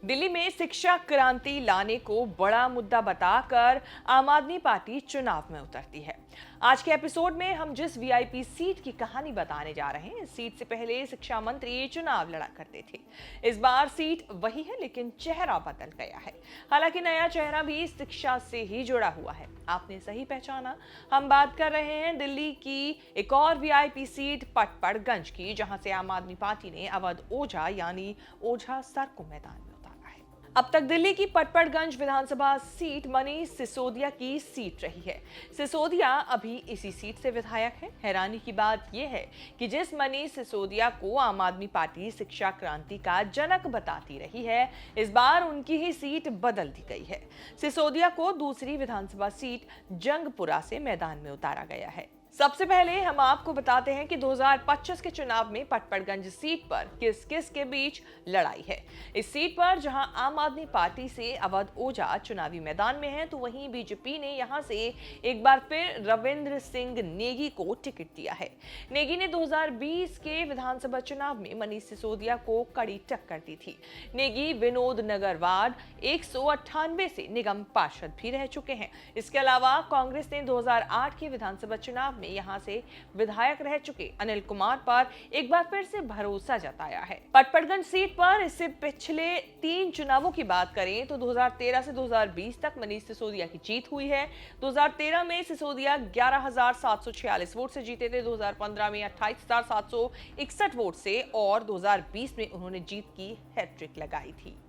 दिल्ली में शिक्षा क्रांति लाने को बड़ा मुद्दा बताकर आम आदमी पार्टी चुनाव में उतरती है। आज के एपिसोड में हम जिस वीआईपी सीट की कहानी बताने जा रहे हैं, इस सीट से पहले शिक्षा मंत्री चुनाव लड़ा करते थे। इस बार सीट वही है, लेकिन चेहरा बदल गया है। हालांकि नया चेहरा भी शिक्षा से ही जुड़ा हुआ है। आपने सही पहचाना, हम बात कर रहे हैं दिल्ली की एक और वीआईपी सीट पटपड़गंज की, जहां से आम आदमी पार्टी ने अवध ओझा यानी ओझा सर को मैदान में उतारा है। अब तक दिल्ली की पटपड़गंज विधानसभा सीट मनीष सिसोदिया की सीट रही है। सिसोदिया अभी इसी सीट से विधायक है। हैरानी की बात यह है कि जिस मनीष सिसोदिया को आम आदमी पार्टी शिक्षा क्रांति का जनक बताती रही है, इस बार उनकी ही सीट बदल दी गई है। सिसोदिया को दूसरी विधानसभा सीट जंगपुरा से मैदान में उतारा गया है। सबसे पहले हम आपको बताते हैं कि 2025 के चुनाव में पटपड़गंज सीट पर किस किस के बीच लड़ाई है। इस सीट पर जहां आम आदमी पार्टी से अवध ओझा चुनावी मैदान में है, तो वहीं बीजेपी ने यहां से एक बार फिर रविंद्र सिंह नेगी को टिकट दिया है। नेगी ने 2020 के विधानसभा चुनाव में मनीष सिसोदिया को कड़ी टक्कर दी थी। नेगी विनोद नगर वार्ड 198 से निगम पार्षद भी रह चुके हैं। इसके अलावा कांग्रेस ने 2008 के विधानसभा चुनाव में यहां से विधायक रह चुके अनिल कुमार पर एक बार फिर से भरोसा जताया है। पटपड़गंज सीट पर इससे पिछले 3 चुनावों की बात करें तो 2013 से 2020 तक मनीष सिसोदिया की जीत हुई है। 2013 में सिसोदिया 11,746 वोट से जीते थे, 2015 में 28,761 वोट से और 2020 में उन्होंने जीत की हैट्रिक लगाई थी।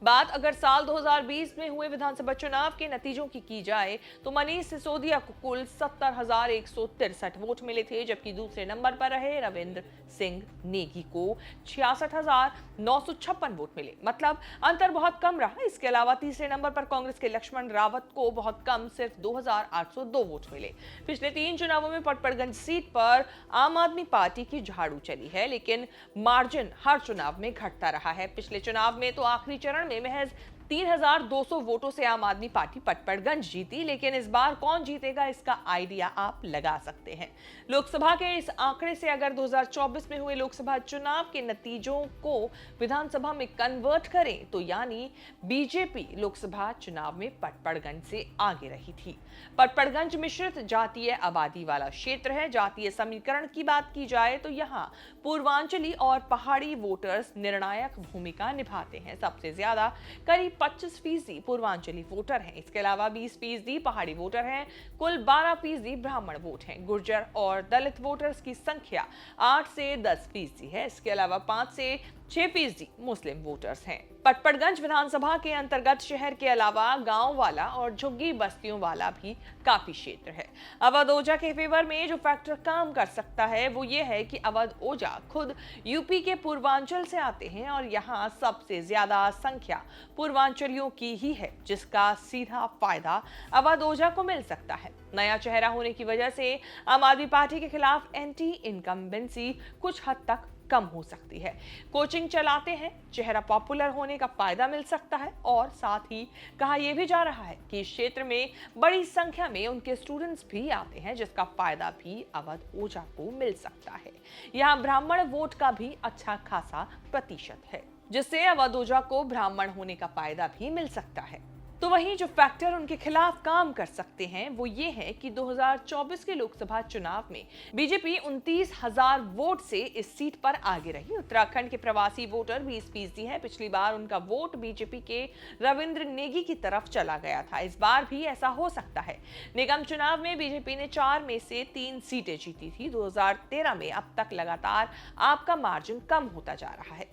बात अगर साल 2020 में हुए विधानसभा चुनाव के नतीजों की जाए तो मनीष सिसोदिया को कुल 70,163 वोट मिले थे, जबकि दूसरे नंबर पर रहे रविंद्र सिंह नेगी को 66,956 वोट मिले। मतलब अंतर बहुत कम रहा। इसके अलावा तीसरे नंबर पर कांग्रेस के लक्ष्मण रावत को बहुत कम, सिर्फ 2,802 वोट मिले। पिछले 3 चुनावों में पटपड़गंज सीट पर आम आदमी पार्टी की झाड़ू चली है, लेकिन मार्जिन हर चुनाव में घटता रहा है। पिछले चुनाव में तो आखिरी चरण में महज 3,200 वोटों से आम आदमी पार्टी पटपड़गंज जीती, लेकिन इस बार कौन जीतेगा इसका आइडिया आप लगा सकते हैं। लोकसभा के इस आंकड़े से अगर 2024 में हुए लोकसभा चुनाव के नतीजों को विधानसभा में कन्वर्ट करें तो यानी बीजेपी लोकसभा चुनाव में पटपड़गंज से आगे रही थी। पटपड़गंज मिश्रित जातीय आबादी वाला क्षेत्र है। जातीय समीकरण की बात की जाए तो यहाँ पूर्वांचली और पहाड़ी वोटर्स निर्णायक भूमिका निभाते हैं। सबसे ज्यादा करीब 25% पूर्वांचली वोटर हैं। इसके अलावा 20% पहाड़ी वोटर हैं। कुल 12% ब्राह्मण वोट हैं। गुर्जर और दलित वोटर्स की संख्या 8 से 10% है। इसके अलावा 5 से 6% मुस्लिम वोटर्स हैं। पटपड़गंज विधानसभा के अंतर्गत शहर के अलावा गांव वाला और झुग्गी बस्तियों वाला भी काफी क्षेत्र है। अवध ओझा के फेवर में जो फैक्टर काम कर सकता है वो ये है कि अवध ओझा खुद यूपी के पूर्वांचल से आते हैं और यहाँ सबसे ज्यादा संख्या पूर्वांचलियों की ही है, जिसका सीधा फायदा अवध ओझा को मिल सकता है। नया चेहरा होने की वजह से आम आदमी पार्टी के खिलाफ एंटी इनकम्बेंसी कुछ हद तक कम हो सकती है। कोचिंग चलाते हैं, चेहरा पॉपुलर होने का फायदा मिल सकता है और साथ ही कहा यह भी जा रहा है कि इस क्षेत्र में बड़ी संख्या में उनके स्टूडेंट्स भी आते हैं, जिसका फायदा भी अवध ओझा को मिल सकता है। यहाँ ब्राह्मण वोट का भी अच्छा खासा प्रतिशत है, जिससे अवध ओझा को ब्राह्मण होने का फायदा भी मिल सकता है। तो वहीं जो फैक्टर उनके खिलाफ काम कर सकते हैं वो ये है कि 2024 के लोकसभा चुनाव में बीजेपी 29,000 वोट से इस सीट पर आगे रही। उत्तराखंड के प्रवासी वोटर 20% है। पिछली बार उनका वोट बीजेपी के रविंद्र नेगी की तरफ चला गया था। इस बार भी ऐसा हो सकता है। निगम चुनाव में बीजेपी ने 4 में से 3 सीटें जीती थी। 2013 में अब तक लगातार आपका मार्जिन कम होता जा रहा है।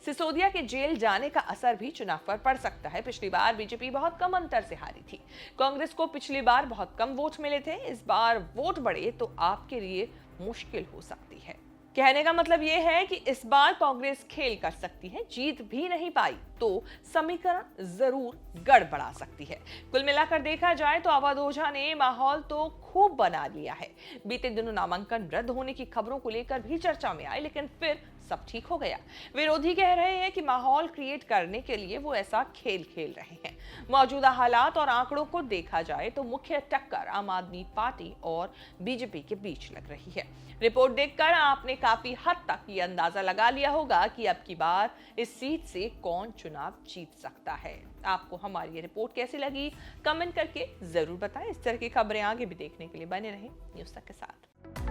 सिसोदिया के जेल जाने का असर भी चुनाव पर पड़ सकता है। पिछली बार बीजेपी बहुत कम अंतर से हारी थी। कांग्रेस को पिछली बार बहुत कम वोट मिले थे। इस बार वोट बढ़े तो आपके लिए मुश्किल हो सकती है। कहने का मतलब यह है कि इस बार कांग्रेस खेल कर सकती है। जीत भी नहीं पाई तो समीकरण जरूर गड़बड़ा सकती है। कुल मिलाकर देखा जाए तो अवध ओझा ने माहौल तो खूब बना लिया है। बीते दिनों नामांकन रद्द होने की खबरों को लेकर भी चर्चा में आई, लेकिन फिर सब ठीक हो गया। विरोधी कह रहे हैं कि माहौल क्रिएट करने के लिए वो ऐसा खेल खेल रहे हैं। मौजूदा हालात और आंकड़ों को देखा जाए तो मुख्य टक्कर आम आदमी पार्टी और बीजेपी के बीच लग रही है। रिपोर्ट देखकर आपने काफी हद तक ये अंदाजा लगा लिया होगा कि अब की बार इस सीट से कौन चुनाव जीत सकता है। आपको हमारी ये रिपोर्ट कैसी लगी, कमेंट करके जरूर बताएं। इस तरह की खबरें आगे भी देखने के लिए बने रहें न्यूज़ तक के साथ।